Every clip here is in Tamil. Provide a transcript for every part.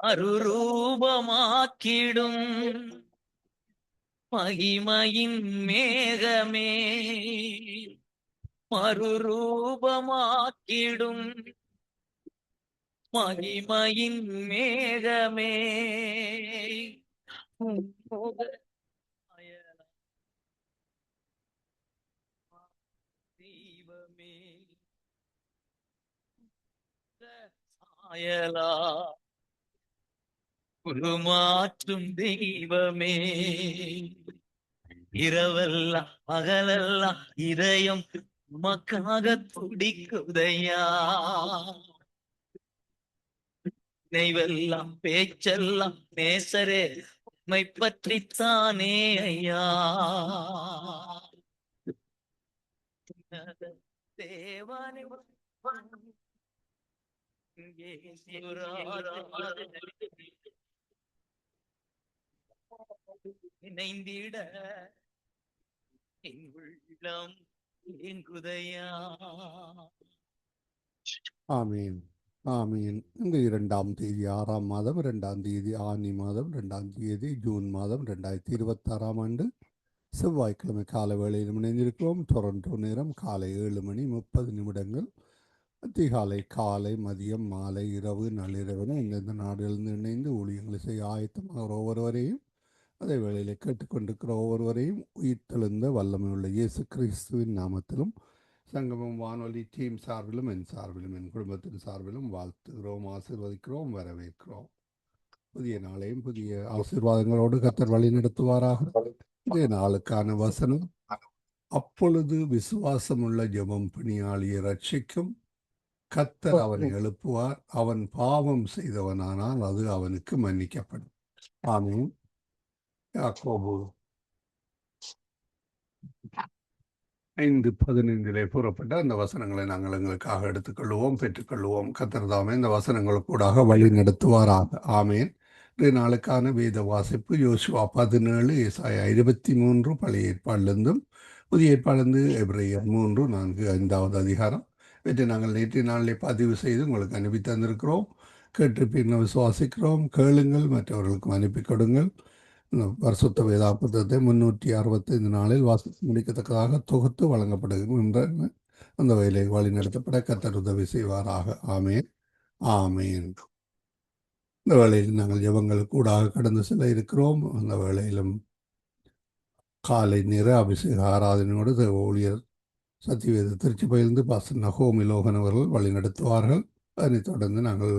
மறுரூபமாக்கிடும் மகிமையின் மேகமே, மறுரூபமாக்கிடும் மகிமையின் மேகமே, உம்முக தெய்வமே, சாயலா உருமாற்றும் தெய்வமே, இரவெல்லாம் பகலெல்லாம் இதயம் உமக்காக துடிக்குதையா, நினைவெல்லாம் பேச்செல்லாம் நேசரே உம்மை பற்றித்தானே ஐயா. தேவனே இணைந்திட என் உள்ளம் ஏங்குதையா. ஆமீன் ஆமீன். இந்த 2ஆம் தேதி 6ஆம் மாதம் 2ஆம் தேதி ஆனி மாதம் 2ஆம் தேதி ஜூன் மாதம் 2026ஆம் ஆண்டு செவ்வாய்க்கிழமை காலை வேளையில் இணைந்திருக்கிறோம். டொரண்டோ நேரம் காலை 7:30 அதிகாலை, காலை, மதியம், மாலை, இரவு, நள்ளிரவென இந்தந்த நாடுகளிலிருந்து இணைந்து ஊழியங்களை செய்ய ஆயத்தமாக ஒவ்வொருவரையும், அதே வேளையிலே கேட்டுக்கொண்டிருக்கிற ஒவ்வொருவரையும் உயிர்த்தெழுந்த வல்லமை உள்ள இயேசு கிறிஸ்துவின் நாமத்திலும் சங்கமம் வானொலி டீம் சார்பிலும் என் சார்பிலும் என் குடும்பத்தின் சார்பிலும் வாழ்த்துகிறோம், ஆசீர்வதிக்கிறோம், வரவேற்கிறோம். புதிய நாளையும் புதிய ஆசீர்வாதங்களோடு கர்த்தர் வழி நடத்துவாராக. இதே நாளுக்கான வசனம், அப்பொழுது விசுவாசமுள்ள ஜெபம் பணியாளியை ரட்சிக்கும், கர்த்தர் அவனை எழுப்புவார், அவன் பாவம் செய்தவனானால் அது அவனுக்கு மன்னிக்கப்படும். ஆமீன். யாக்கோபு 5:15 கூறப்பட்ட அந்த வசனங்களை நாங்கள் எங்களுக்காக எடுத்துக்கொள்வோம், பெற்றுக்கொள்வோம். கர்த்தர் தாமே இந்த வசனங்களுக்கூடாக வழி நடத்துவாராக. ஆமேன். இன்றைய நாளுக்கான வேத வாசிப்பு யோசுவா 17, ஏசாயா 23, பழைய ஏற்பாடிலிருந்தும் புதிய ஏற்பாடிலிருந்து எபிரேயர் 3, 4, 5வது அதிகாரம். இவற்றை நாங்கள் நேற்றைய நாளிலே பதிவு செய்து உங்களுக்கு அனுப்பி தந்திருக்கிறோம். கேட்டிருப்பீர்கள் விசுவாசிக்கிறோம். கேளுங்கள், மற்றவர்களுக்கும் அனுப்பி கொடுங்கள். பரிசுத்த வேதாபுத்தத்தை 365 நாளில் வாசித்து முடிக்கத்தக்கதாக தொகுத்து வழங்கப்படுகின்ற அந்த வயலை வழி நடத்தப்பட கர்த்தர் உதவி செய்வாராக. ஆமேன் ஆமேன். இந்த வேளையில் நாங்கள் ஜெபங்களுக்கு கூடாக கடந்து செல்ல இருக்கிறோம். அந்த வேளையிலும் காலை நேர அபிஷேக ஆராதனையோடு ஊழியர் சத்தியவேத திருச்சி பயிர்ந்து பாஸ்டர் நகோமி லோகன் அவர்கள் வழி நடத்துவார்கள். அதனைத் தொடர்ந்து நாங்கள்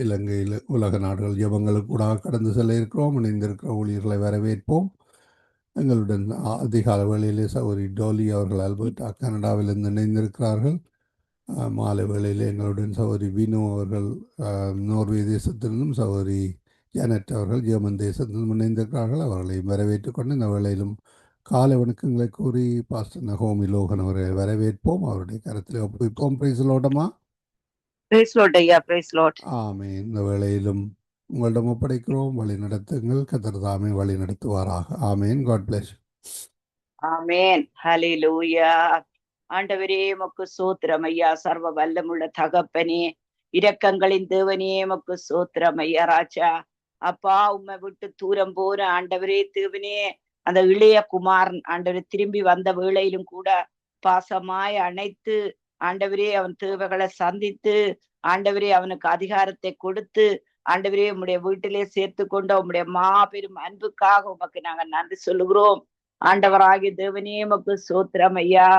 இலங்கையில் உலக நாடுகள் ஜெபங்களுக்கு கூடாக கடந்து செல்ல இருக்கிறோம். இணைந்திருக்கிற ஊழியர்களை வரவேற்போம். எங்களுடன் அதிகால வேளையிலே சகோதரி டோலி அவர்கள் அல்பர்டா கனடாவிலிருந்து இணைந்திருக்கிறார்கள். மாலை வேளையில் எங்களுடன் சகோதரி வினு அவர்கள் நோர்வே தேசத்திலிருந்தும், சகோதரி ஜானட் அவர்கள் ஜெர்மன் தேசத்திலிருந்தும் இணைந்திருக்கிறார்கள். அவர்களை வரவேற்றுக் கொண்டு இந்த வேளையிலும் காலை வணக்கங்களை கூறி பாஸ்டர் நகோமி லோகன் அவர்களை வரவேற்போம். அவருடைய கருத்தில் ஒப்புவிப்போம். பிரைஸ் லோடமா. ஆமே. இந்த வேளையிலும் உங்களிடம் ஒப்படைக்கிறோம். வழி நடத்துங்கள். கர்த்தர் தாமே வழி நடத்துவாராக. ஆமேன். God bless. ஆமேன். ஹல்லேலூயா. ஆண்டவரே உமக்கு ஸ்தோத்திரம் ஐயா. சர்வ வல்லமுள்ள தகப்பனே, இரக்கங்களின் தேவனே உமக்கு ஸ்தோத்திரம் ஐயா. ராஜா அப்பா, உம்மை விட்டு தூரம் போன ஆண்டவரே தேவனே, அந்த இளைய குமாரன் ஆண்டவரே திரும்பி வந்த வேளையிலும் கூட பாசமாய் அணைத்து ஆண்டவரே அவன் தேவைகளை சந்தித்து ஆண்டவரே அவனுக்கு அதிகாரத்தை கொடுத்து ஆண்டவரே உம்முடைய வீட்டிலே சேர்த்து கொண்ட உம்முடைய மாபெரும் அன்புக்காக உமக்கு நாங்க நன்றி சொல்லுகிறோம். ஆண்டவராகிய தேவனே உமக்கு ஸ்தோத்திரம் ஐயா.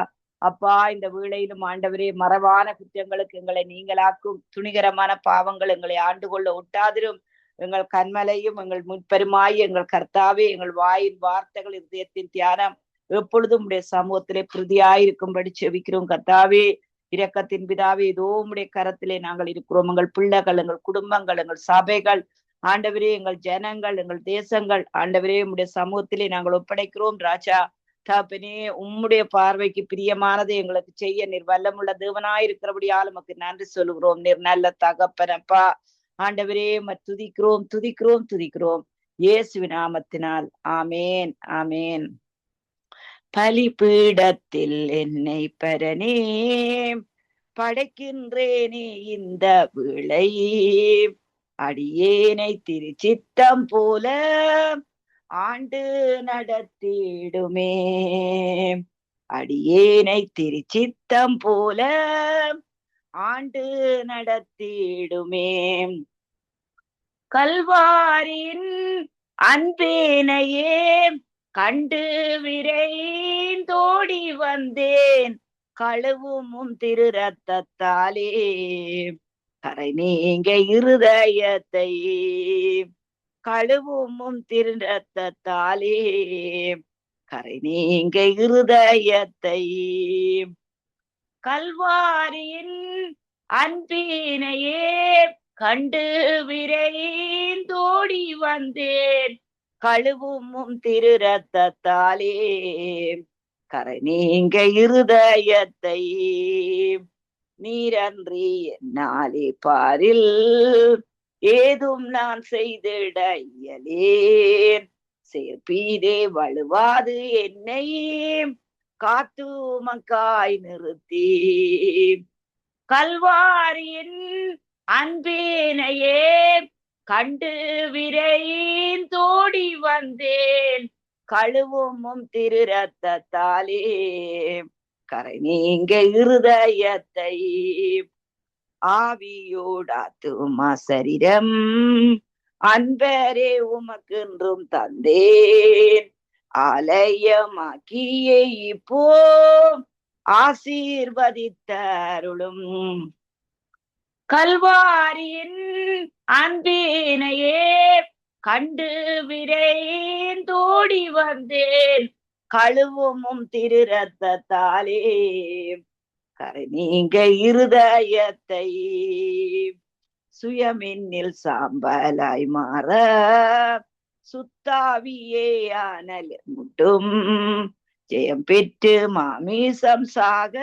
அப்பா, இந்த வேளையிலும் ஆண்டவரே மறைவான குற்றங்களுக்கு எங்களை நீங்களாக்கும், துணிகரமான பாவங்கள் எங்களை ஆண்டு கொள்ள ஒட்டாதிரும். எங்கள் கண்மலையும் எங்கள் முற்பெருமாய் எங்கள் கர்த்தாவே, எங்கள் வாயின் வார்த்தைகள் இதயத்தின் தியானம் எப்பொழுதும் உடைய சமூகத்திலே பிரதியாயிருக்கும்படி செபிக்கிறோம். கர்த்தாவே, இரக்கத்தின் பிதாவே, ஏதோ உம்முடைய கரத்திலே நாங்கள் இருக்கிறோம். எங்கள் பிள்ளைகள், எங்கள் குடும்பங்கள், எங்கள் சபைகள் ஆண்டவரே, எங்கள் ஜனங்கள், எங்கள் தேசங்கள் ஆண்டவரே உம்முடைய சமூகத்திலே நாங்கள் ஒப்படைக்கிறோம். ராஜா தகப்பனே, உம்முடைய பார்வைக்கு பிரியமானதை எங்களுக்கு செய்ய நீர் வல்லமுள்ள தேவனாயிருக்கிறபடியால் உமக்கு நன்றி சொல்லுகிறோம். நீர் நல்ல தகப்பனப்பா. ஆண்டவரே துதிக்கிறோம் துதிக்கிறோம் துதிக்கிறோம் இயேசுவின் நாமத்தினால். ஆமேன் ஆமேன். பலிபீடத்தில் என்னை பரனே படைக்கின்றேனே இந்த விளை, அடியேனை திருச்சித்தம் போல ஆண்டு நடத்திடுமே. அடியேனை திருச்சித்தம் போல ஆண்டு நடத்திடுமே. கல்வாரின் அன்பேனையே கண்டு விரைந்தோடி வந்தேன், கழுவும் திரு ரத்தத்தாலே கரை நீங்க இருதயத்தை. கழுவும் திரு ரத்தத்தாலே கரை நீங்க இருதயத்தை. கல்வாரியின் அன்பினையே கண்டு விரைந்தோடி வந்தேன், கழுவும் திரு ரத்தத்தாலே கரை நீங்க இருதயத்தை. நீரன்றி என்னாலே பாரில் ஏதும் நான் செய்திட இயலேன். சேர்ப்பீரே வலுவாது என்னை காத்து மக்காய் நிறுத்தி. கல்வாரியின் அன்பினையே கண்டு விரைந்தோடி வந்தேன், கழுவும் திரு ரத்தத்தாலே கரை நீங்க இருதயத்தை. ஆவியோடாத்துமா சரீரம் அன்பரே உமக்கென்றும் தந்தேன், ஆலயமாக்கியே இப்போ ஆசீர்வதித்தருளும். கல்வாரியின் அன்பினையே கண்டு விரைந்தோடி வந்தேன், கழுவும் திரு ரத்தத்தாலே கரை நீங்க இருதயத்தை. சுயமென்னில் சாம்பலாய் மாற சுத்தாவியே ஆனல் முட்டும், ஜெயம் பெற்று மாமிசம் சாக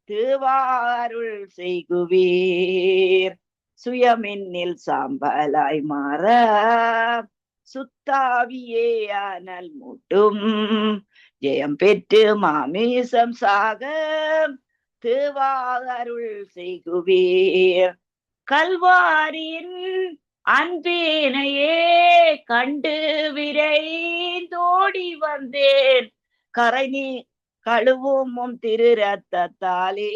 திருவாருள் செய்குவீர். சுயமென்னில் சாம்பலாய் மாற சுத்தாவியே ஆனல் முட்டும், ஜெயம் பெற்று மாமிசம் சாக திருவாருள் செய்குவீர். கல்வாரியின் அன்பினையே கண்டு விரைந்தோடி வந்தேன், கரை நீ கழுவும் திரு ரத்தத்தாலே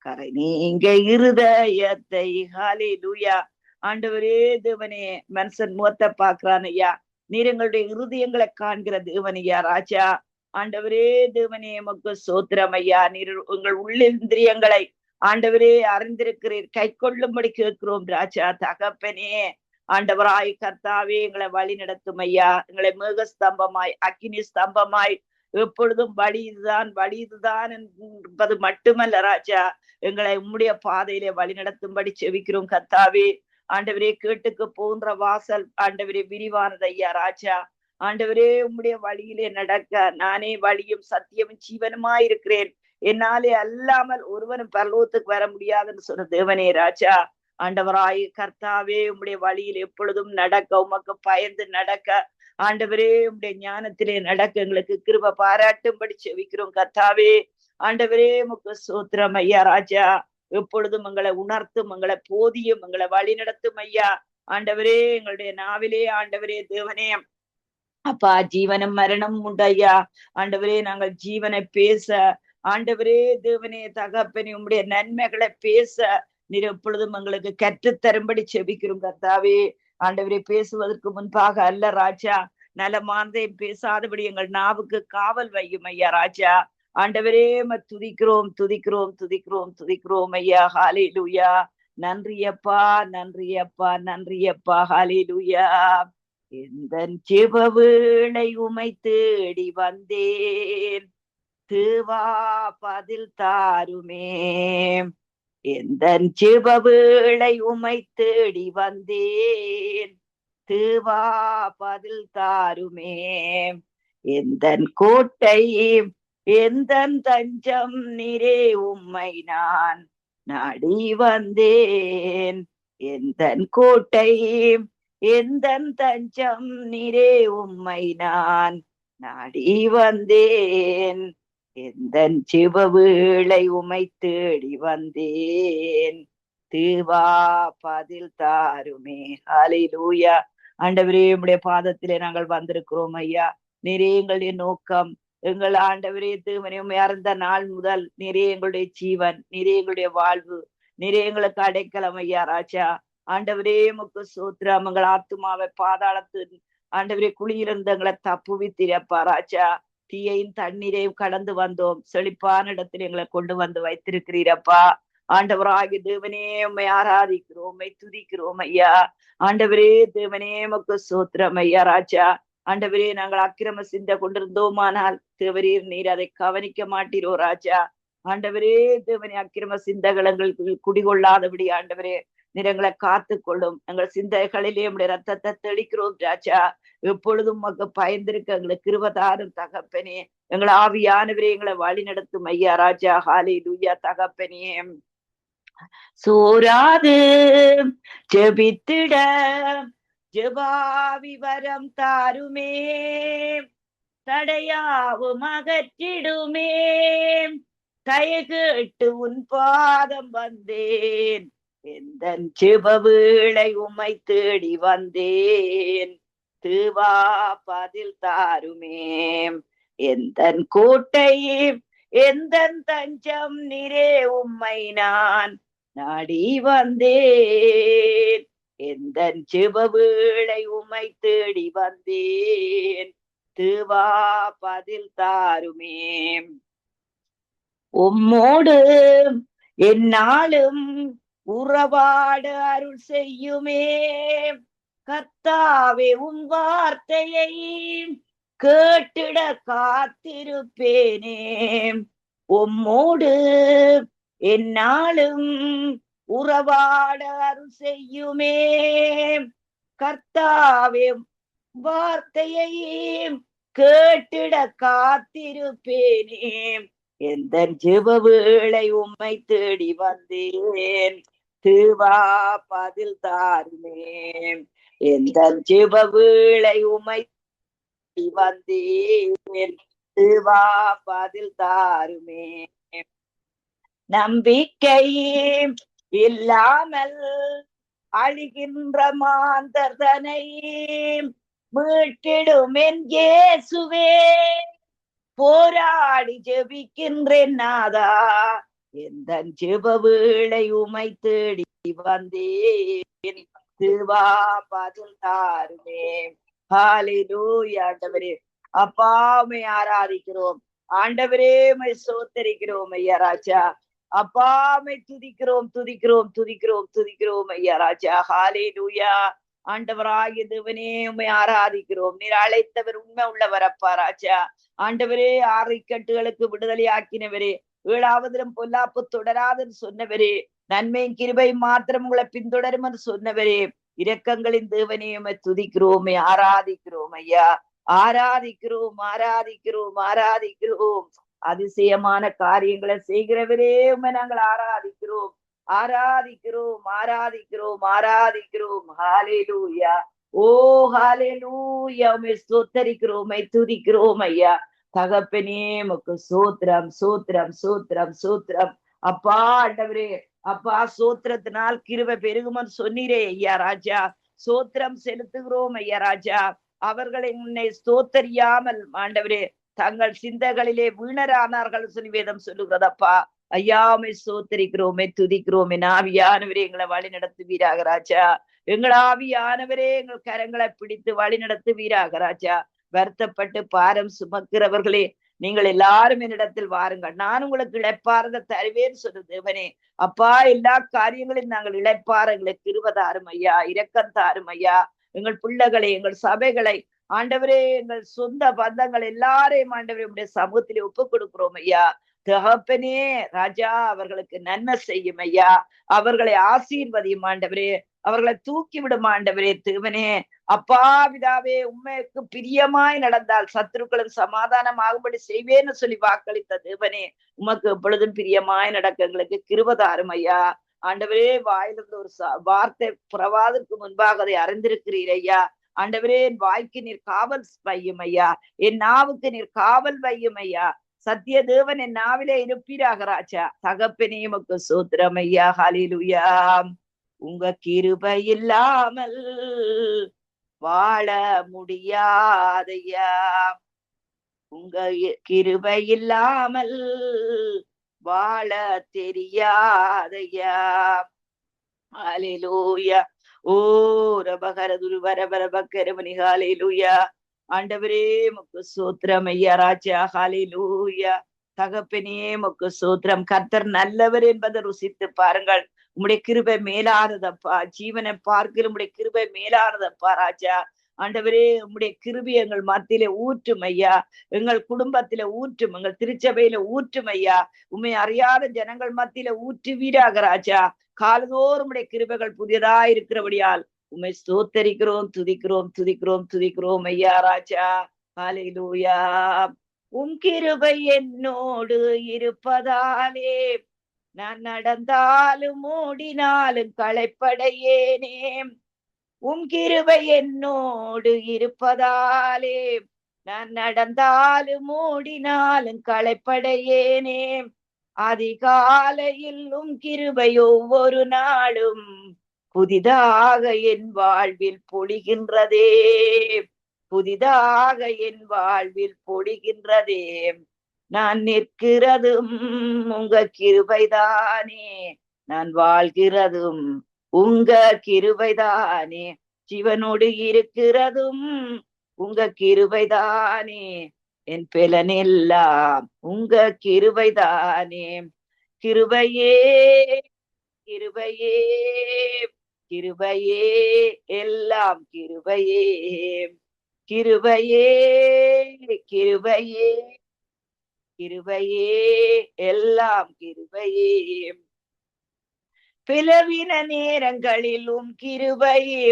கரை நீங்க இருதயத்தை. ஹல்லேலூயா. ஆண்டவரே தேவனே, மனுஷன் முகத்தை பாக்குறான் ஐயா, நீர் எங்களுடைய இருதயங்களை காண்கிற தேவனையா ராஜா. ஆண்டவரே தேவனே எமக்கு சோத்திரம் ஐயா. நீர் உங்கள் உள்ளிந்திரியங்களை ஆண்டவரே அறிந்திருக்கிறீர், கை கொள்ளும்படி கேட்கிறோம் ராஜா. தகப்பனே ஆண்டவராய் கர்த்தாவே எங்களை வழி நடத்தும் ஐயா. எங்களை மேக ஸ்தம்பமாய் அக்கினி ஸ்தம்பமாய் எப்பொழுதும் வழி இதுதான் என்பது மட்டுமல்ல ராஜா, எங்களை உம்முடைய பாதையிலே வழி நடத்தும்படி செவிக்கிறோம் கர்த்தாவே. ஆண்டவரே கேட்டுக்கு போன்ற வாசல் ஆண்டவரே விரிவானது ஐயா ராஜா. ஆண்டவரே உம்முடைய வழியிலே நடக்க நானே வழியும் சத்தியமும் ஜீவனுமாய் இருக்கிறேன், என்னாலே அல்லாமல் ஒருவனும் பரலோகத்துக்கு வர முடியாதுன்னு சொன்ன தேவனே ராஜா. ஆண்டவராய் கர்த்தாவே உம்முடைய வழியில் எப்பொழுதும் நடக்க, உமக்கு பயந்து நடக்க, ஆண்டவரே உம்முடைய ஞானத்திலே நடக்க எங்களுக்கு கிருபை பாராட்டும்படி செவிக்கிறோம் கர்த்தாவே. ஆண்டவரே உமக்கு சோத்திரம் ஐயா ராஜா. எப்பொழுதும் எங்களை உணர்த்தும், எங்களை போதியும், எங்களை வழி நடத்தும் ஐயா. ஆண்டவரே எங்களுடைய நாவிலே ஆண்டவரே தேவனே அப்பா ஜீவனும் மரணம் உண்டு ஐயா. ஆண்டவரே நாங்கள் ஜீவனை பேச, ஆண்டவரே தேவனே தகப்பனே உம்முடைய நன்மைகளை பேச நீர் எப்பொழுதும் எங்களுக்கு கற்றுத்தரும்படி செபிக்கிறோம் கர்த்தாவே. ஆண்டவரே பேசுவதற்கு முன்பாக அல்ல ராஜா, நலமானதையும் பேசாதபடி எங்கள் நாவுக்கு காவல் வையும் ஐயா ராஜா. ஆண்டவரே துதிக்கிறோம் துதிக்கிறோம் துதிக்கிறோம் துதிக்கிறோம் ஐயா. ஹல்லேலூயா. நன்றி அப்பா, நன்றி அப்பா, நன்றி அப்பா. ஹல்லேலூயா. எந்தன் ஜெப வேளை உமை தேடி வந்தேன், தேவா பதில் தாருமே. எந்தன் ஜெப வேளை உமை தேடி வந்தேன், தேவா பதில் தாருமே. எந்தன் கோட்டை எந்தன் தஞ்சம் நீரே, உம்மை நான் நாடி வந்தேன். எந்தன் கோட்டை எந்தன் தஞ்சம் நீரே, உம்மை நான் நாடி வந்தேன். எந்தன் ஜெப வேளை உம்மை தேடி வந்தேன், தேவா பதில் தாருமே. ஹalleluya. ஆண்டவரே உம்முடைய பாதத்திலே நாங்கள் வந்திருக்கிறோம் ஐயா. நீரே எங்களுடைய நோக்கம். எங்கள் ஆண்டவரே தேவனே உம்மை அறிந்த நாள் முதல் நீரே எங்களுடைய ஜீவன், நீரே எங்களுடைய வாழ்வு, நீரே எங்களுக்கு அடைக்கலம் ஐயா ராஜா. ஆண்டவரே உமக்கு ஸ்தோத்திரம். எங்கள் ஆத்துமாவை பாதாளத்து ஆண்டவரே குழியிலிருந்து எங்களை தப்புவித்திரப்பா ராஜா. தீயையும் தண்ணீரையும் கடந்து வந்தோம். செழிப்பான இடத்தில் எங்களை கொண்டு வந்து வைத்திருக்கிறீரப்பா. ஆண்டவராகி தேவனே உம்மை ஆராதிக்கிறோம், உம்மை துதிக்கிறோம் ஐயா. ஆண்டவரே தேவனே உமக்கு ஸ்தோத்திரம் ஐயா ராஜா. ஆண்டவரே நாங்கள் அக்கிரம சிந்த கொண்டிருந்தோமானால் தேவரீர் நீர் அதை கவனிக்க மாட்டீரோ ராஜா. ஆண்டவரே தேவனே அக்கிரம சிந்தகள் எங்களுக்கு குடிகொள்ளாதபடி ஆண்டவரே நீர் எங்களை காத்து கொள்ளும். எங்கள் சிந்தைகளிலே உம்முடைய ரத்தத்தை தெளிக்கிறோம் ராஜா. எப்பொழுதும் உமக்கு பயந்திருக்க எங்களுக்கு கிருபதாரும் தகப்பனே. எங்கள் ஆவியானவரே எங்களை வழி நடத்தும் ஐயா ராஜா. ஹalleluya தகப்பனே. சோராது ஜெபித்திட ஜெபாவி வரம் தாருமே, தடையாவும் அகற்றிடுமே. தயகேட்டு உன் பாதம் வந்தேன், எந்தன் ஜெப வேளை உம்மை தேடி வந்தேன். தேவா பதில் தாருமே. எந்தன் கோட்டை எந்தன் தஞ்சம் நீரே, உம்மை நான் நாடி வந்தேன். எந்தன் ஜெப வேளை உம்மை தேடி வந்தேன். தேவா பதில் தாருமே. உம்மோடு எந்நாளும் உறவாட அருள் செய்யுமே. கர்த்தாவே உம் வார்த்தையை கேட்டிட காத்திருப்பேனே. உம்மோடு எந்நாளும் உறவாட அருள் செய்யுமே. கர்த்தாவே வார்த்தையை கேட்டிட காத்திருப்பேனே. எந்தன் ஜெப வேளை உம்மை தேடி வந்தேன். தேவா பதில் தாருமே. எந்தன் ஜெப வேளை உம்மை வந்தேன். தேவா பதில் தாருமே. நம்பிக்கை இல்லாமல் அழிகின்ற மாந்தர்தனை மீட்டிடும் என் இயேசுவே. போராடி ஜெபிக்கின்றேன் நாதா. எந்தன் ஜெப வேளை உம்மை தேடி வந்தேன். தேவா பதில் தாருமே. ஹalleluya. ஆண்டவரே அப்பா உம்மை ஆராதிக்கிறோம். ஆண்டவரே உம்மை ஸ்தோத்திரிக்கிறோம் ஐயா ராஜா. அப்பா உம்மை துதிக்கிறோம் துதிக்கிறோம் துதிக்கிறோம் துதிக்கிறோம் ஐயா ராஜா. ஹalleluya. ஆண்டவராகிய தேவனே உம்மை ஆராதிக்கிறோம். நீர் அழைத்தவர் உண்மை உள்ளவர் அப்பா ராஜா. ஆண்டவரே 6 இக்கட்டுகளுக்கு விடுதலை ஆக்கினவரே, 7ஆவதிலும் பொல்லாப்பு தொடராதுன்னு சொன்னவரே, நன்மையும் கிருபையும் மாத்திரம் உங்களை பின்தொடரும் என்று சொன்னவரே, இரக்கங்களின் தேவனே உம்மை துதிக்கிறோம், ஆராதிக்கிறோம் ஐயா. ஆராதிக்கிறோம் ஆராதிக்கிறோம் ஆராதிக்கிறோம். அதிசயமான காரியங்களை செய்கிறவரே உம்மை நாங்கள் ஆராதிக்கிறோம் ஆராதிக்கிறோம் ஆராதிக்கிறோம் ஆராதிக்கிறோம். ஹalleluya. ஓ ஹalleluya. உம்மை ஸ்தோத்திரிக்கிறோம், உம்மை துதிக்கிறோம் ஐயா. தகப்பனே உமக்கு சோத்திரம் சோத்திரம் சோத்திரம் சோத்திரம். அப்பா ஆண்டவரே அப்பா சோத்திரத்தினால் கிருபை பெருகுமன்னு சொன்னீரே ஐயா ராஜா. சோத்திரம் செலுத்துகிறோம் ஐயா ராஜா. அவர்களை உன்னை ஸ்தோத்தரியாமல் ஆண்டவரே தங்கள் சிந்தைகளிலே வீணரானார்கள் சொல்லி வேதம் சொல்லுகிறதப்பா. ஐயாமை சோத்தரிக்கிறோமே துதிக்கிறோம். என் ஆவியானவரே எங்களை வழி நடத்துவீராக ராஜா. எங்கள் ஆவியானவரே எங்கள் கரங்களை பிடித்து வழி நடத்துவீராக ராஜா. வருத்தப்பட்டு பாரம் சுமக்கிறவர்களே நீங்கள் எல்லாரும் என்னிடத்தில் வாருங்கள், நான் உங்களுக்கு இளைப்பாறுதலை தருவேன்னு சொன்ன தேவனே. அப்பா எல்லா காரியங்களையும் நாங்கள் இளைப்பாற எங்களுக்கு கிருபை தாரும் ஐயா, இரக்கம் தாரும் ஐயா. எங்கள் பிள்ளைகளை எங்கள் சபைகளை ஆண்டவரே எங்கள் சொந்த பந்தங்கள் எல்லாரையும் ஆண்டவரே உடைய சமூகத்திலே ஒப்பு கொடுக்கிறோம் ஐயா. தகப்பனே ராஜா அவர்களுக்கு நன்மை செய்யும் ஐயா. அவர்களை ஆசீர்வதியும் ஆண்டவரே. அவர்களை தூக்கி விடும் ஆண்டவரே. தேவனே அப்பா பிதாவே உண்மைக்கு பிரியமாய் நடந்தால் சத்துருக்களும் சமாதானம் ஆகும்படி செய்வேன்னு சொல்லி வாக்களித்த தேவனே, உமக்கு எப்பொழுதும் பிரியமாய் நடக்க எங்களுக்கு கிருபை தாரும் ஐயா. ஆண்டவரே வாயிலிருந்து ஒரு வார்த்தை புறவாதற்கு முன்பாக அதை அறிந்திருக்கிறீர் ஐயா. ஆண்டவரே என் வாய்க்கு நீர் காவல் வையும் ஐயா, என் நாவுக்கு நீர் காவல் வையும் ஐயா. சத்திய தேவன் என் நாவிலே இருப்பீராக ராஜா. தகப்பனே உமக்கு ஸ்தோத்திரம் ஐயா. ஹல்லேலூயா. உங்க கிருபை இல்லாமல் வாழ முடியாதையா. உங்க கிருபை இல்லாமல் வாழ தெரியாதையா. ஹல்லேலூயா. ஓ ரபகரதுரு வரபரபக்கரமணி. ஹல்லேலூயா. ஆண்டவரே உமக்கு ஸ்தோத்திரம் ஐயா ராஜா. ஹல்லேலூயா. தகப்பனே உமக்கு ஸ்தோத்திரம். கர்த்தர் நல்லவர் என்பதை ருசித்து பாருங்கள். உம்முடைய கிருபை மேலானதப்பா. ஜீவனை பார்க்கிற உம்முடைய கிருபை மேலானதப்பா ராஜா. ஆண்டவரே உம்முடைய கிருபை எங்கள் மத்தியில ஊற்றும் ஐயா. எங்கள் குடும்பத்தில ஊற்றும், எங்கள் திருச்சபையில ஊற்றும் ஐயா. உம்மை அறியாத ஜனங்கள் மத்தியில ஊற்றுவீராக ராஜா. காலதோறும் உடைய கிருபைகள் புதியதா இருக்கிறபடியால் உம்மை ஸ்தோத்தரிக்கிறோம், துதிக்கிறோம், துதிக்கிறோம், துதிக்கிறோம் ஐயா ராஜா. ஹல்லேலூயா. உம் கிருபை என்னோடு இருப்பதாலே நான் நடந்தாலும் ஓடினாலும் களைப்படையேனே. உம் கிருபை என்னோடு இருப்பதாலே நான் நடந்தாலும் ஓடினாலும் களைப்படையேனே. அதிகாலையில் உம் கிருபை ஒவ்வொரு நாளும் புதிதாக என் வாழ்வில் பொழிகின்றதே. புதிதாக என் வாழ்வில் பொழிகின்றதே. நான் நிற்கிறதும் உங்க கிருபைதானே. நான் வாழ்கிறதும் உங்க கிருபைதானே. ஜீவனோடு இருக்கிறதும் உங்க கிருபைதானே. என் பெலனெல்லாம் உங்க கிருபைதானே. கிருபையே கிருபையே கிருபையே எல்லாம் கிருபையே. கிருபையே கிருபையே கிருபையே எல்லாம் கிருபையே. பிளவின நேரங்களிலும் கிருபையே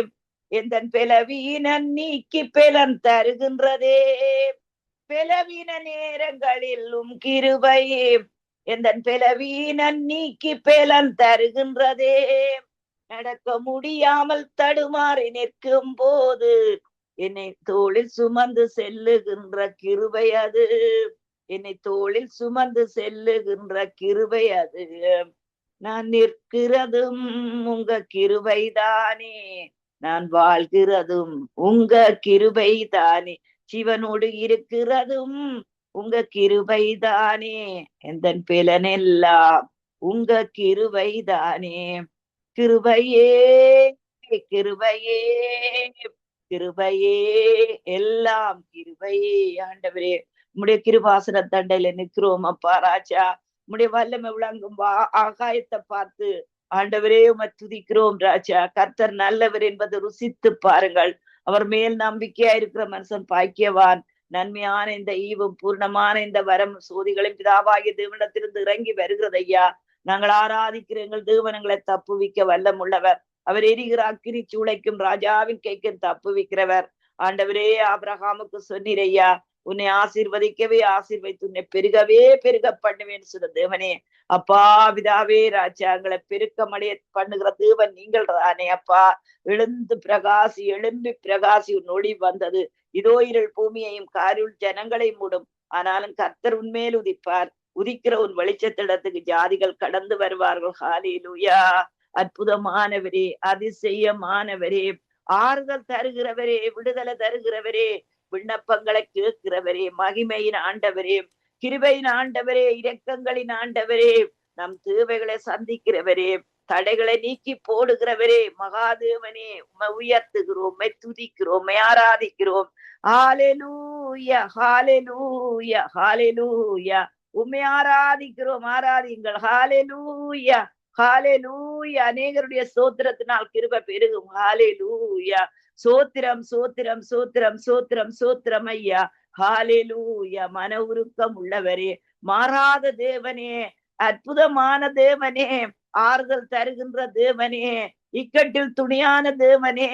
எந்த பிளவீனன் நீக்கி பெலன் தருகின்றதே. பிளவின நேரங்களிலும் கிருபையே எந்த பிளவீனன் நீக்கி பெலன் தருகின்றதே. நடக்க முடியாமல் தடுமாறி நிற்கும் போது என்னை தோளில் சுமந்து செல்லுகின்ற கிருபை அது. என்னை தோளில் சுமந்து செல்லுகின்ற கிருபை அது. நான் நிற்கிறதும் உங்க கிருபைதானே. நான் வாழ்கிறதும் உங்க கிருபைதானே. ஜீவனோடு இருக்கிறதும் உங்க கிருபைதானே. எந்த பெலனெல்லாம் உங்க கிருபைதானே. கிருபையே கிருபையே கிருபையே எல்லாம் கிருபையே. ஆண்டவரே உம்முடைய கிருபாசன தண்டையில நிற்கிறோம் அப்பா ராஜா. உம்முடைய வல்லமை விளங்கும் ஆகாயத்தை பார்த்து ஆண்டவரே உம்மை துதிக்கிறோம் ராஜா. கர்த்தர் நல்லவர் என்பதை ருசித்து பாருங்கள். அவர் மேல் நம்பிக்கையா இருக்கிற மனுஷன் பாக்கியவான். நன்மையான இந்த ஈவும் பூர்ணமான இந்த வரம் சோதிகளும் பிதாவாகிய தேவனிடத்திலிருந்து இறங்கி வருகிறது ஐயா. நாங்கள் ஆராதிக்கிற எங்கள் தேவனங்களை தப்புவிக்க வல்லம் உள்ளவர். அவர் எரிகிற அக்கினி சூளைக்கும் ராஜாவின் கைக்கும் தப்புவிக்கிறவர். ஆண்டவரே ஆபிரகாமுக்கு சொன்னீர் ஐயா, உன்னை ஆசீர்வதிக்கவே ஆசீர்வதித்து உன்னை பெருகவே பெருக பண்ணுவேன்னு சொன்ன தேவனே. அப்பா பிதாவே ராஜா, எங்களை பெருக்கமடைய பண்ணுகிற தேவன் நீங்கள் தானே அப்பா. எழுந்து பிரகாசி எழும்பி பிரகாசி உன் ஒளி வந்தது. இதோ இருள் பூமியையும் காரில் ஜனங்களை மூடும். ஆனாலும் கர்த்தர் உன்மேல் உதிப்பார். உதிக்கிற உன் வெளிச்சத்திடத்துக்கு ஜாதிகள் கடந்து வருவார்கள். ஹல்லேலூயா. அற்புதமானவரே, அதிசயமானவரே, ஆறுதல் தருகிறவரே, விடுதலை தருகிறவரே, விண்ணப்பங்களை கேட்கிறவரே, மகிமையின் ஆண்டவரே, கிருபையின் ஆண்டவரே, இரக்கங்களின் ஆண்டவரே, நம் தேவைகளை சந்திக்கிறவரே, தடைகளை நீக்கி போடுகிறவரே, மகாதேவனே, உம்மை உயர்த்துகிறோம், உம்மை துதிக்கிறோம், உம்மை ஆராதிக்கிறோம். ஹல்லேலூயா ஹல்லேலூயா ஹல்லேலூயா. உம்மை ஆராதிக்கிறோம், ஆராதிங்கள். ஹல்லேலூயா ஹல்லேலூயா. அநேகருடைய ஸ்தோத்திரத்தினால் கிருபை பெருகும். ஹல்லேலூயா. சோத்திரம் சோத்திரம் சோத்திரம் சோத்திரம் சோத்திரம் ஐயா. ஹல்லேலூயா. மன உருக்கம் உள்ளவரே, மாறாத தேவனே, அற்புதமான தேவனே, ஆறுதல் தருகின்ற தேவனே, இக்கட்டில் துணியான தேவனே,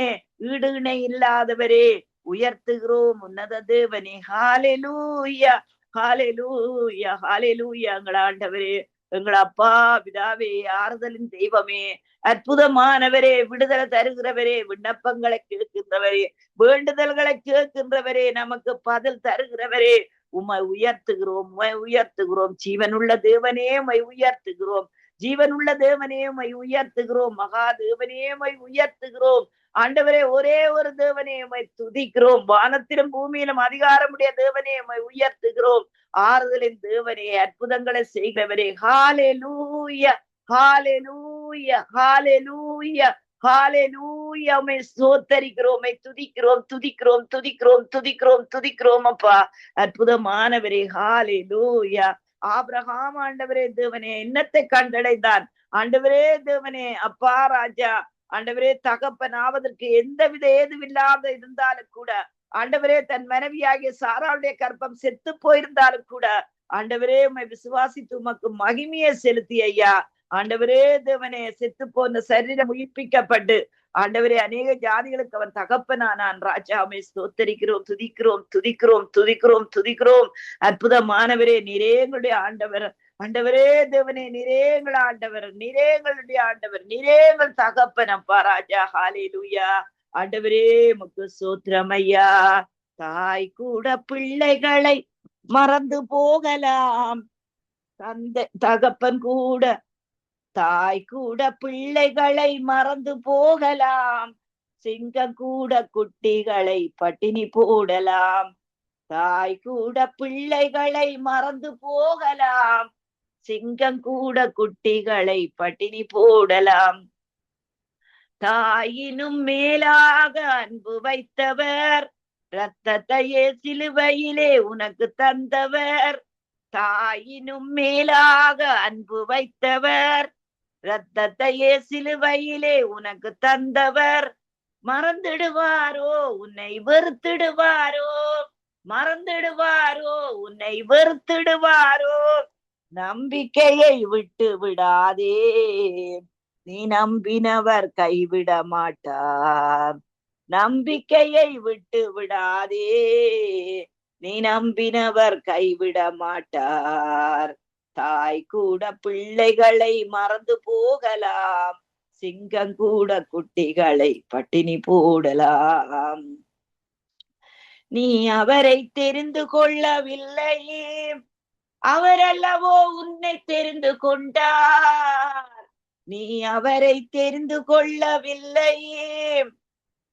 ஈடு இணை இல்லாதவரே, உயர்த்துகிறோம் உன்னத தேவனே. ஹல்லேலூயா ஹல்லேலூயா ஹல்லேலூயா. எங்கள் ஆண்டவரே, எங்கள் அப்பா பிதாவே, ஆறுதலின் தெய்வமே, அற்புதமானவரே, விடுதலை தருகிறவரே, விண்ணப்பங்களை கேட்கின்றவரே, வேண்டுதல்களை கேட்கின்றவரே, நமக்கு பதில் தருகிறவரே, உம்மை உயர்த்துகிறோம், உம்மை உயர்த்துகிறோம். ஜீவனுள்ள தேவனே உம்மை உயர்த்துகிறோம், ஜீவனுள்ள தேவனே உம்மை உயர்த்துகிறோம், மகா தேவனே உம்மை உயர்த்துகிறோம். ஆண்டவரே, ஒரே ஒரு தேவனே உம்மை துதிக்கிறோம். வானத்திலும் பூமியிலும் அதிகாரமுடைய தேவனே உம்மை உயர்த்துகிறோம். ஆறுதலின் தேவனே, அற்புதங்களை செய்கிறவரே, ஹalleluya, ஹalleluya, ஹalleluya, ஹalleluya. உம்மை ஸ்தோத்தரிக்கிறோம், உம்மை துதிக்கிறோம், துதிக்கிறோம், துதிக்கிறோம், துதிக்கிறோம், துதிக்கிறோம் அப்பா. அற்புதமானவரே, ஹalleluya. ஆபிரகாம் ஆண்டவரே தேவனே என்னத்தை கண்டடைந்தான்? ஆண்டவரே தேவனே, அப்பா ராஜா, ஆண்டவரே தகப்பன் ஆவதற்கு எந்தவித ஏதுவில்லாத இருந்தாலும் கூட, ஆண்டவரே தன் மனைவியாகிய சாராளுடைய கற்பம் செத்து போயிருந்தாலும் கூட, ஆண்டவரே உம்மை விசுவாசித்து உமக்கு மகிமையை செலுத்தி ஐயா. ஆண்டவரே தேவனே, செத்து போன சரீரம் உயிர்ப்பிக்கப்பட்டு ஆண்டவரே அநேக ஜாதிகளுக்கு அவன் தகப்பனானான். ராஜா, உம்மை ஸ்தோத்தரிக்கிறோம், துதிக்கிறோம், துதிக்கிறோம், துதிக்கிறோம், துதிக்கிறோம். அற்புதமானவரே, நீரே எங்களுடைய ஆண்டவர். ஆண்டவரே தேவனே, நீரே எங்கள் ஆண்டவர், நீரே எங்களுடைய ஆண்டவர், நீரே எங்கள் தகப்பன் அப்பா ராஜா. ஹalleluya. ஆண்டவரே உமக்கு ஸ்தோத்திரம் ஐயா. தாய் கூட பிள்ளைகளை மறந்து போகலாம், தந்தை தகப்பன் கூட தாய் கூட பிள்ளைகளை மறந்து போகலாம், சிங்கம் கூட குட்டிகளை பட்டினி போடலாம். தாய் கூட பிள்ளைகளை மறந்து போகலாம், சிங்கம் கூட குட்டிகளை பட்டினி போடலாம். தாயினும் மேலாக அன்பு வைத்தவர், இரத்தத்தையே சிலுவையிலே உனக்கு தந்தவர். தாயினும் மேலாக அன்பு வைத்தவர், இரத்தத்தையே சிலுவையிலே உனக்கு தந்தவர். மறந்துடுவாரோ உன்னை வெறுத்திடுவாரோ, மறந்துடுவாரோ உன்னை வெறுத்திடுவாரோ. நம்பிக்கையை விட்டு விடாதே, நீ நம்பினவர் கைவிட மாட்டார். நம்பிக்கையை விட்டு விடாதே, நீ நம்பினவர் கைவிட மாட்டார். தாய் கூட பிள்ளைகளை மறந்து போகலாம், சிங்கம் கூட குட்டிகளை பட்டினி போடலாம். நீ அவரை தெரிந்து கொள்ளவில்லையே, அவரல்லவோ உன்னை தெரிந்து கொண்டார். நீ அவரை தெரிந்து கொள்ளவில்லையே,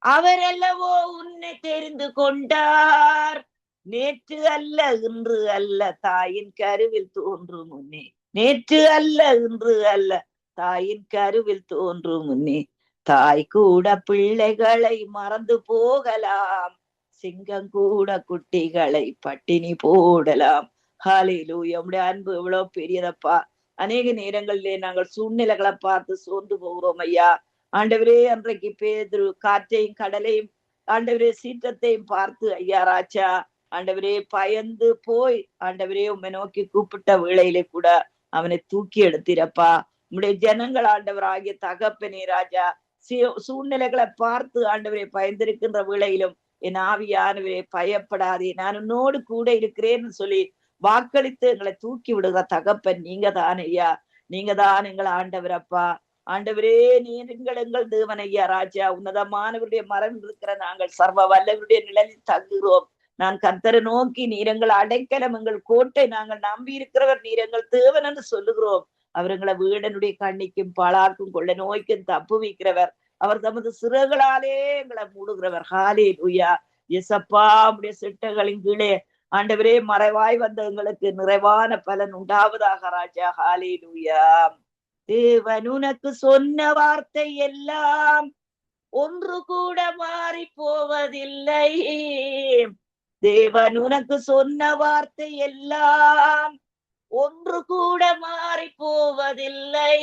அவரல்லவோ உன்னை தெரிந்து கொண்டார். நேற்று அல்ல இன்று அல்ல தாயின் கருவில் தோன்றும் முன்னே, நேற்று அல்ல இன்று அல்ல தாயின் கருவில் தோன்றும் முன்னே. தாய் கூட பிள்ளைகளை மறந்து போகலாம், சிங்கம் கூட குட்டிகளை பட்டினி போடலாம். ஹalleluya. உம்முடைய அன்பு எவ்வளவு பெரியதப்பா. அநேக நேரங்களிலே நாங்கள் சூழ்நிலைகளை பார்த்து சோர்ந்து போகிறோம் ஐயா. ஆண்டவரே, அன்றைக்கு பேதுரு காற்றையும் கடலையும் ஆண்டவரே சீற்றத்தையும் பார்த்து ஐயா ராஜா, ஆண்டவரே பயந்து போய் ஆண்டவரே உம்மை நோக்கி கூப்பிட்ட வேளையிலே கூட அவனை தூக்கி எடுத்திரப்பா. உம்முடைய ஜனங்கள் ஆண்டவர் ஆகிய தகப்பனே ராஜா, சூழ்நிலைகளை பார்த்து ஆண்டவரே பயந்திருக்கின்ற வேளையிலும் என் ஆவியானவரே பயப்படாதே, நான் உன்னோடு கூட இருக்கிறேன்னு சொல்லி வாக்களித்து எங்களை தூக்கி விடுகிற தகப்பன் நீங்க தான் ஐயா. நீங்க தான் எங்கள் ஆண்டவர் அப்பா. ஆண்டவரே, நீங்கள் எங்கள் தேவன் ஐயா ராஜா. உன்னதமானவருடைய மரம் இருக்கிற நாங்கள் சர்வ வல்லவருடைய நிழலில் தங்குகிறோம். நான் கர்த்தரை நோக்கி, நீர் எங்கள் அடைக்கலம், எங்கள் கோட்டை, நாங்கள் நம்பி இருக்கிறவர், நீர் எங்கள் தேவன் என்று சொல்லுகிறோம். அவர் எங்களை வீடனுடைய கண்ணிக்கும் பாழாக்கும் கொள்ள நோய்க்கும் தப்பு வைக்கிறவர். அவர் தமது சிறகுகளாலே எங்களை மூடுகிறவர். ஹalleluya. இயேசப்பா, உம்முடைய சிட்டங்களின் கீழே ஆண்டவரே மறைவாய் வந்த எங்களுக்கு நிறைவான பலன் உண்டாவதாக ராஜா. ஹalleluya. தேவன் உனக்கு சொன்ன வார்த்தை எல்லாம் ஒன்று கூட மாறி போவதில்லை. தேவன் உனக்கு சொன்ன வார்த்தை எல்லாம் ஒன்று கூட மாறி போவதில்லை.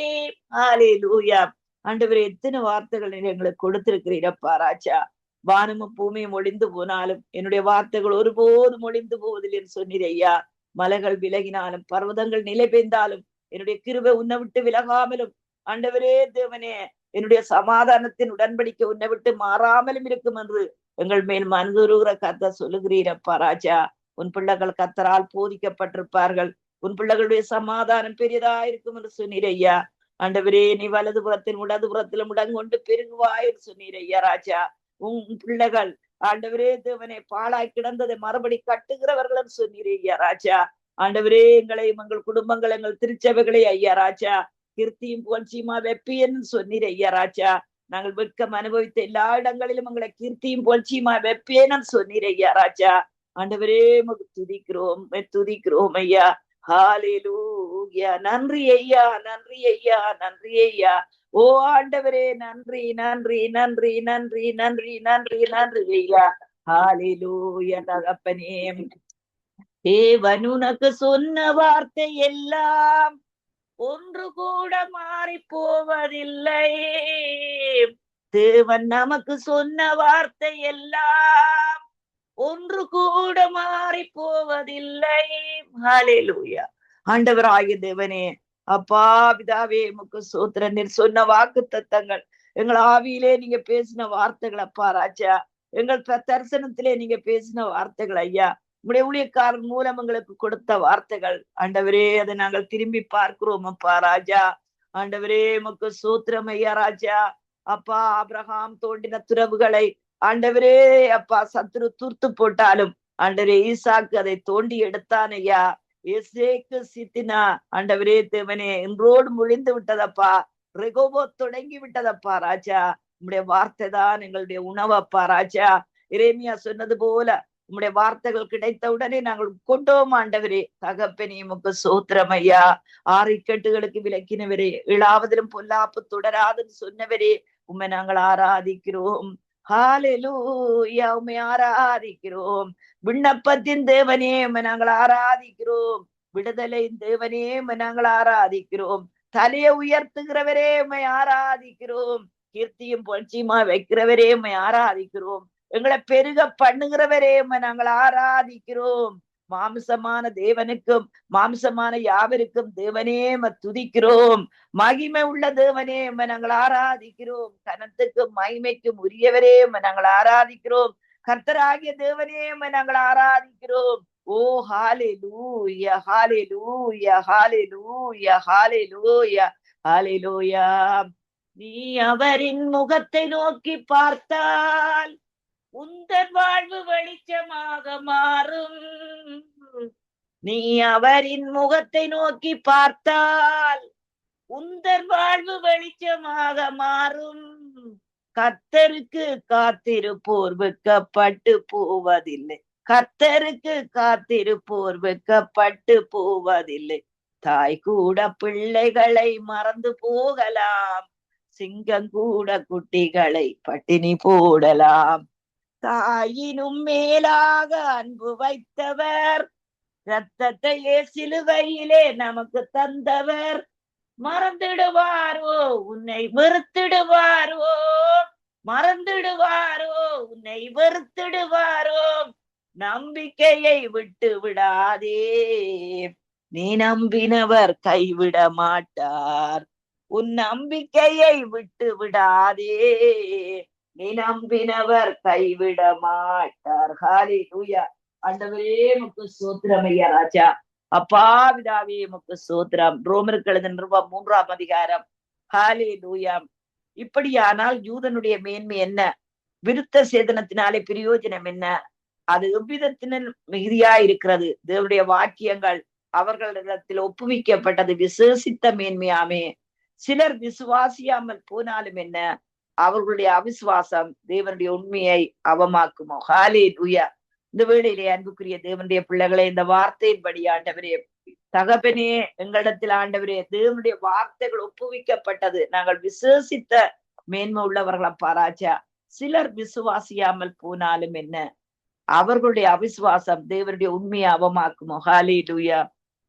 ஹalleluya. ஆண்டவரே, எத்தனை வார்த்தைகள் எங்களுக்கு கொடுத்திருக்கிறீரப்பா ராஜா. வானமும் பூமியும் ஒளிந்து போனாலும் என்னுடைய வார்த்தைகள் ஒருபோதும் ஒளிந்து போவதில்லை என்று சொன்னீர் ஐயா. மலைகள் விலகினாலும் பர்வதங்கள் நிலை பெய்ந்தாலும் என்னுடைய கிருபை உன்னை விட்டு விலகாமலும், ஆண்டவரே தேவனே, என்னுடைய சமாதானத்தின் உடன்படிக்கை உன்னை விட்டு மாறாமலும் இருக்கும் என்று எங்கள் மேல் மனதுருகிற கர்த்தர் சொல்லுகிறீரப்பா ராஜா. உன் பிள்ளைகள் கர்த்தரால் போதிக்கப்பட்டிருப்பார்கள், உன் பிள்ளைகளுடைய சமாதானம் பெரியதா இருக்கும் என்று சொன்னீர் ஐயா. ஆண்டவரே, நீ வலது புறத்திலும் இடது புறத்திலும் இடங்கொண்டு பெருகுவாய் என்று சொன்னீர் ஐயா ராஜா. உன் பிள்ளைகள் ஆண்டவரே தேவனே பாழாய் கிடந்ததை மறுபடி கட்டுகிறவர்களும் சொன்னீரே ஐயா ராஜா. ஆண்டவரே எங்களையும் எங்கள் குடும்பங்கள் எங்கள் திருச்சபைகளை ஐயா ராஜா கீர்த்தியும் புகழ்ச்சியுமா வெப்பியன்னு சொன்னீர் ஐயா ராஜா. நாங்கள் வெட்கம் அனுபவித்த எல்லா இடங்களிலும் எங்களை கீர்த்தியும் புகழ்ச்சியுமா வெப்பேன்னு சொன்னீர் ஐயா ராஜா. ஆண்டவரே துதிக்கிறோம் துதிக்கிறோம் ஐயா. ஹalleluya. நன்றி ஐயா, நன்றி ஐயா, நன்றி ஐயா. ஓ ஆண்டவரே நன்றி நன்றி நன்றி நன்றி நன்றி நன்றி நன்றி ஐயா. ஹalleluya. தகப்பனே தேவன் உனக்கு சொன்ன வார்த்தை எல்லாம் ஒன்று கூட மாறி போவதில்லை. தேவன் நமக்கு சொன்ன வார்த்தை எல்லாம் ஒன்று கூட மாறி போவதில்லை. ஹalleluya. ஆண்டவராகிய தேவனே அப்பா பிதாவே உமக்கு ஸ்தோத்திரம். நீர் சொன்ன வாக்கு தத்தங்கள் எங்கள் ஆவியிலே நீங்க பேசின வார்த்தைகள் அப்பா ராஜா. எங்கள் தரிசனத்திலே நீங்க பேசின வார்த்தைகள் ஐயா. உங்களுடைய ஊழியக்காரன் மூலம் எங்களுக்கு கொடுத்த வார்த்தைகள் ஆண்டவரே, அதை நாங்கள் திரும்பி பார்க்கிறோம் அப்பா ராஜா. ஆண்டவரே உமக்கு ஸ்தோத்திரம் ஐயா ராஜா. அப்பா ஆபிரகாம் தோண்டின துறவுகளை ஆண்டவரே அப்பா சத்துரு தூர்த்து போட்டாலும் ஆண்டவரே ஈசாக்கு அதை தோண்டி எடுத்தான் ஐயா. எசேக்கு சித்தினா ஆண்டவரே தேவனே இன்றோடு முடிந்து விட்டதப்பா. ரெகோபோ தொடங்கி விட்டதப்பா ராஜா. உம்முடைய வார்த்தை தான் எங்களுடைய உணவப்பா ராஜா. எரேமியா சொன்னது போல உம்முடைய வார்த்தைகள் கிடைத்த உடனே நாங்கள் கொண்டோம் ஆண்டவரே. தகப்பனே உமக்கு ஸ்தோத்திரம் ஐயா. 6 இக்கட்டுகளுக்கு விலக்கினவரே, இழாவதிலும் பொல்லாப்பு தொடராதுன்னு சொன்னவரே, உம்மை நாங்கள் ஆராதிக்கிறோம். ஹalleluya. உம்மை ஆராதிக்கிறோம். விண்ணப்பத்தின் தேவனே உம்மை நாங்கள் ஆராதிக்கிறோம். விடுதலையின் தேவனே உம்மை நாங்கள் ஆராதிக்கிறோம். தலையை உயர்த்துகிறவரே உம்மை ஆராதிக்கிறோம். கீர்த்தியும் புகழ்ச்சியுமா வைக்கிறவரே உம்மை ஆராதிக்கிறோம். எங்களை பெருக பண்ணுகிறவரே உம்மை நாங்கள் ஆராதிக்கிறோம். மாம்சமான தேவனுக்கும் மாம்சமான யாவருக்கும் தேவனே துதிக்கிறோம். மகிமை உள்ள தேவனே உம்மை நாங்கள் ஆராதிக்கிறோம். கனத்துக்கும் மகிமைக்கும் உரியவரே உம்மை நாங்கள் ஆராதிக்கிறோம். கர்த்தராகிய தேவனே உம்மை நாங்கள் ஆராதிக்கிறோம். ஓ ஹalleluya, ஹalleluya, ஹalleluya, ஹalleluya, ஹalleluya. நீ அவரின் முகத்தை நோக்கி பார்த்தால் உந்தன் வாழ்வு வெளிச்சமாக மாறும். நீ அவரின் முகத்தை நோக்கி பார்த்தால் உந்தன் வாழ்வு வெளிச்சமாக மாறும். கர்த்தருக்கு காத்திருப்போர் வெட்கப்பட்டு போவதில்லை. கர்த்தருக்கு காத்திருப்போர் வெட்கப்பட்டு போவதில்லை. தாய் கூட பிள்ளைகளை மறந்து போகலாம். சிங்கம் கூட குட்டிகளை பட்டினி போடலாம். தாயினும் மேலாக அன்பு வைத்தவர், இரத்தத்தையே சிலுவையிலே நமக்கு தந்தவர். மறந்துடுவாரோ உன்னை வெறுத்திடுவாரோ, மறந்துடுவாரோ உன்னை வெறுத்திடுவாரோ. நம்பிக்கையை விட்டு விடாதே, நீ நம்பினவர் கைவிட மாட்டார். உன் நம்பிக்கையை விட்டு விடாதே, நீ நம்பினவர் கைவிட மாட்டார். ஹalleluya. ஆண்டவரே உமக்கு ஸ்தோத்திரம் ஐயா ராஜா. அப்பா பிதாவே உமக்கு ஸ்தோத்திரம். ரோமருக்கு எழுதின நிருபம் 3ஆம் அதிகாரம். ஹalleluya. இப்படியானால் யூதனுடைய மேன்மை என்ன? விருத்த சேதனத்தினாலே பிரயோஜனம் என்ன? அது எவ்விதத்தினர் மிகுதியா இருக்கிறது. தேவனுடைய வாக்கியங்கள் அவர்களிடத்தில் ஒப்புவிக்கப்பட்டது விசேஷித்த மேன்மையாமே. சிலர் விசுவாசியாமல் போனாலும் என்ன? அவர்களுடைய அவிசுவாசம் தேவனுடைய உண்மையை அவமாக்குமோ? ஹalleluya. இந்த வேளையிலே அன்புக்குரிய தேவனுடைய பிள்ளைகளை, இந்த வார்த்தையின்படி ஆண்டவரே தகப்பனே எங்களிடத்தில் ஆண்டவரே தேவனுடைய வார்த்தைகள் ஒப்புவிக்கப்பட்டது. நாங்கள் விசேஷித்த மேன்மை உள்ளவர்கள் அப்பா ராஜா. சிலர் விசுவாசியாமல் போனாலும் என்ன? அவர்களுடைய அவிசுவாசம் தேவனுடைய உண்மையை அவமாக்குமோ? ஹalleluya.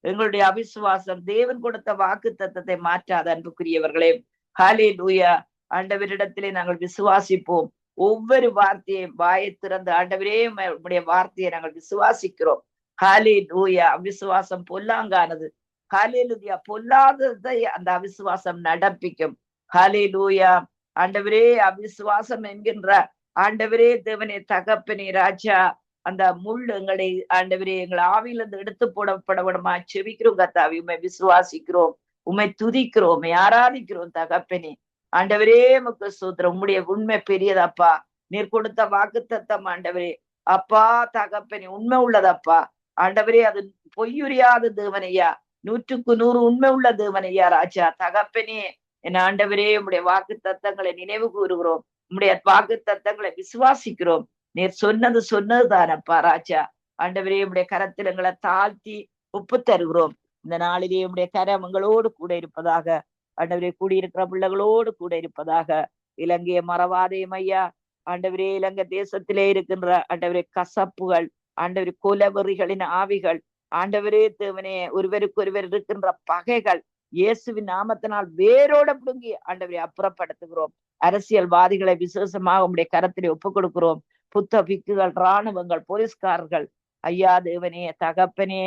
எங்களுடைய அவிசுவாசம் தேவன் கொடுத்த வாக்கு தத்தத்தை மாற்றாத அன்புக்குரியவர்களே. ஹalleluya. ஆண்டவரிடத்திலே நாங்கள் விசுவாசிப்போம். ஒவ்வொரு வார்த்தையும் வாயை திறந்து ஆண்டவரே உம்முடைய வார்த்தையை நாங்கள் விசுவாசிக்கிறோம். ஹalleluya. அவிசுவாசம் பொல்லாங்கானது. ஹalleluya. பொல்லாததை அந்த அவிசுவாசம் நடப்பிக்கும். ஹalleluya. ஆண்டவரே அவிசுவாசம் என்கின்ற ஆண்டவரே தேவனே தகப்பனே ராஜா, அந்த முள் எங்களை ஆண்டவரே எங்களை ஆவியிலிருந்து எடுத்து போடப்படமா செபிக்கிறோம். கர்த்தாவே உம்மை விசுவாசிக்கிறோம், உம்மை துதிக்கிறோம், உம்மை ஆராதிக்கிறோம் தகப்பனே. ஆண்டவரே உமக்கு ஸ்தோத்திரம். உம்முடைய உண்மை பெரியதப்பா. நீர் கொடுத்த வாக்குத்தத்தம் ஆண்டவரே அப்பா தகப்பனே உண்மை உள்ளதப்பா ஆண்டவரே. அது பொய்யுரியாத தேவனையா, 100க்கு 100 உண்மை உள்ள தேவனையா ராஜா தகப்பனே. என் ஆண்டவரே உம்முடைய வாக்கு தத்தங்களை நினைவு கூறுகிறோம், உம்முடைய வாக்கு தத்தங்களை விசுவாசிக்கிறோம். நீர் சொன்னது சொன்னதுதானப்பா ராஜா. ஆண்டவரே உம்முடைய கரத்தில் எங்களை தாழ்த்தி ஒப்பு தருகிறோம். இந்த நாளிலே உம்முடைய கரம் எங்களோடு கூட இருப்பதாக. ஆண்டவரே கூடியிருக்கிற பிள்ளைகளோடு கூட இருப்பதாக. இலங்கையை மறவாதேயும் ஐயா. ஆண்டவரே இலங்கை தேசத்திலே இருக்கின்ற ஆண்டவரே கசப்புகள், ஆண்டவரே கொலவெறிகளின் ஆவிகள், ஆண்டவரே தேவனே ஒருவருக்கு ஒருவர் இருக்கின்ற பகைகள் இயேசுவின் நாமத்தினால் வேரோட பிடுங்கி ஆண்டவரை அப்புறப்படுத்துகிறோம். அரசியல்வாதிகளை விசேஷமாக உம்முடைய கரத்திலே ஒப்புக் கொடுக்கிறோம். புத்த பிக்குகள், இராணுவங்கள், போலீஸ்காரர்கள் ஐயா தேவனே தகப்பனே.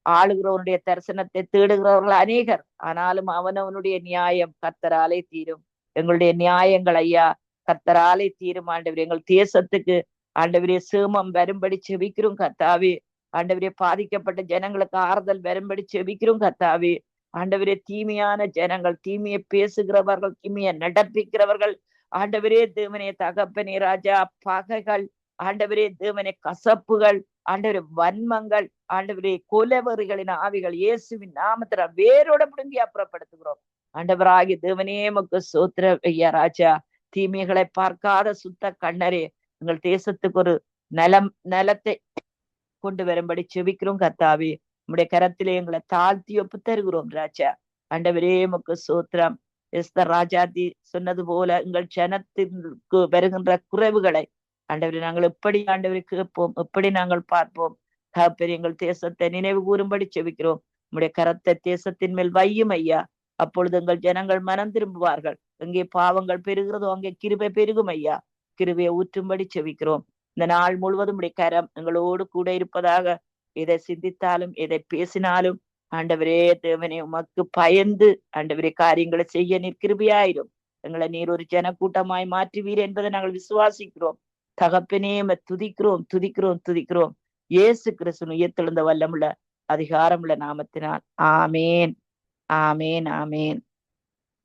ஆளுகிறவனுடைய தரிசனத்தை தேடுகிறவர்கள் அநேகர், ஆனாலும் அவனவனுடைய நியாயம் கர்த்தராலே தீரும். எங்களுடைய நியாயங்கள் ஐயா கர்த்தராலே தீரும் ஆண்டவரே. எங்கள் தேசத்துக்கு ஆண்டவரே சேமம் வரும்படி செபிக்கிறோம் கர்த்தாவே. ஆண்டவரே பாதிக்கப்பட்ட ஜனங்களுக்கு ஆறுதல் வரும்படி செபிக்கிறோம் கர்த்தாவே. ஆண்டவரே தீமையான ஜனங்கள், தீமையை பேசுகிறவர்கள், தீமையை நடப்பிக்கிறவர்கள், ஆண்டவரே தேவனே தகப்பனே ராஜா பகைகள், ஆண்டவரே தேவனே கசப்புகள், ஆண்டவரே வன்மங்கள், ஆண்டவரே கொலவெறிகளின் ஆவிகள் இயேசுவின் நாமத்தினால் வேரோட பிடுங்கி அப்புறப்படுத்துகிறோம். ஆண்டவராகிய தேவனே உமக்கு ஸ்தோத்திரம் ஐயா ராஜா. தீமைகளை பார்க்காத சுத்த கண்ணரே, எங்கள் தேசத்துக்கு ஒரு நலத்தை கொண்டு வரும்படி செபிக்கிறோம் கர்த்தாவே. உம்முடைய கரத்திலே எங்களை தாழ்த்தி ஒப்பு தருகிறோம் ராஜா. ஆண்டவரே உமக்கு ஸ்தோத்திரம். எஸ்தர் ராஜாதி சொன்னது போல எங்கள் ஜனத்திற்கு வருகின்ற குறைவுகளை ஆண்டவரே நாங்கள் எப்படி ஆண்டவரை கேட்போம், எப்படி நாங்கள் பார்ப்போம். தகப்பனே எங்கள் தேசத்தை நினைவு கூறும்படி செபிக்கிறோம். உம்முடைய கரத்தை தேசத்தின் மேல் வையும் ஐயா. அப்பொழுது எங்கள் ஜனங்கள் மனம் திரும்புவார்கள். எங்கே பாவங்கள் பெருகிறதோ அங்கே கிருபை பெருகும் ஐயா. கிருபையை ஊற்றும்படி செபிக்கிறோம். இந்த நாள் முழுவதும் உடைய கரம் எங்களோடு கூட இருப்பதாக. எதை சிந்தித்தாலும் எதை பேசினாலும் ஆண்டவரே தேவனே உமக்கு பயந்து ஆண்டவரே காரியங்களை செய்ய நீர் கிருபையாயிரும். எங்களை நீர் ஒரு ஜனக்கூட்டமாய் மாற்றுவீர் என்பதை நாங்கள் விசுவாசிக்கிறோம். தகப்பனே துதிக்கிறோம் துதிக்கிறோம் துதிக்கிறோம். இயேசு கிறிஸ்து உயர்த்தெழுந்த வல்லமுள்ள அதிகாரமுள்ள நாமத்தினால் ஆமேன் ஆமேன் ஆமேன்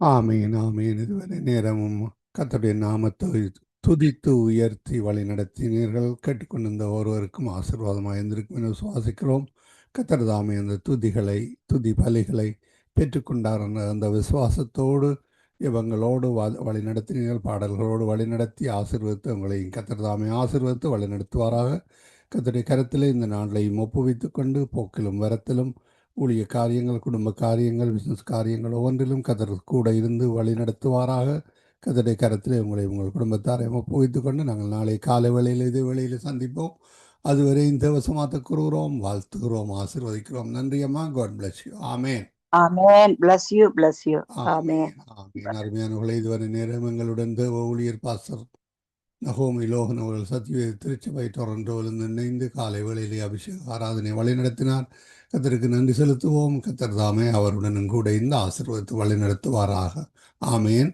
ஆமீன் ஆமீன். இதுவரை நேரமும் கர்த்தருடைய நாமத்தை துதித்து உயர்த்தி வழி நடத்தினீர்கள். கேட்டுக்கொண்டிருந்த ஒருவருக்கும் ஆசீர்வாதமாக இருந்திருக்கும் என விசுவாசிக்கிறோம். கர்த்தர் தாமே அந்த துதி பலிகளை பெற்றுக்கொண்டார் என்ற அந்த விசுவாசத்தோடு இவங்களோடு வழி நடத்தினீர்கள். பாடல்களோடு வழி நடத்தி ஆசீர்வதித்து உங்களையும் கர்த்தர் தாமே ஆசீர்வதித்து வழி நடத்துவாராக. கர்த்தருடைய கரத்திலே இந்த நாளையும் ஒப்புவித்து கொண்டு போக்கிலும் வரத்திலும் ஊழிய காரியங்கள், குடும்ப காரியங்கள், பிசினஸ் காரியங்கள் ஒவ்வொன்றிலும் கர்த்தர் கூட இருந்து வழி நடத்துவாராக. கர்த்தருடைய கரத்திலே உங்கள் குடும்பத்தாரையும் ஒப்புவித்து கொண்டு நாங்கள் நாளை காலை வேளையில் இதே வேளையில் சந்திப்போம். அதுவரை இந்த வசமாத்த கூறுகிறோம், வாழ்த்துகிறோம், ஆசீர்வதிக்கிறோம். நன்றி அம்மா. God bless you. Amen amen. bless you bless you. ஆமேன் ஆமேன். அருமையானவர்களே, இதுவரை நேரம் எங்களுடன் தேவ ஊழியர் பாஸ்டர் நகோமி லோகன் அவர்கள் சத்தியவேத திருச்சபை டொரண்டோவிலிருந்து இணைந்து காலை வேளையிலே அபிஷேக ஆராதனை வழி நடத்தினார். கர்த்தருக்கு நன்றி செலுத்துவோம். கர்த்தர் தாமே அவருடன் கூட இந்த ஆசீர்வதித்து வழி நடத்துவாராக. ஆமேன்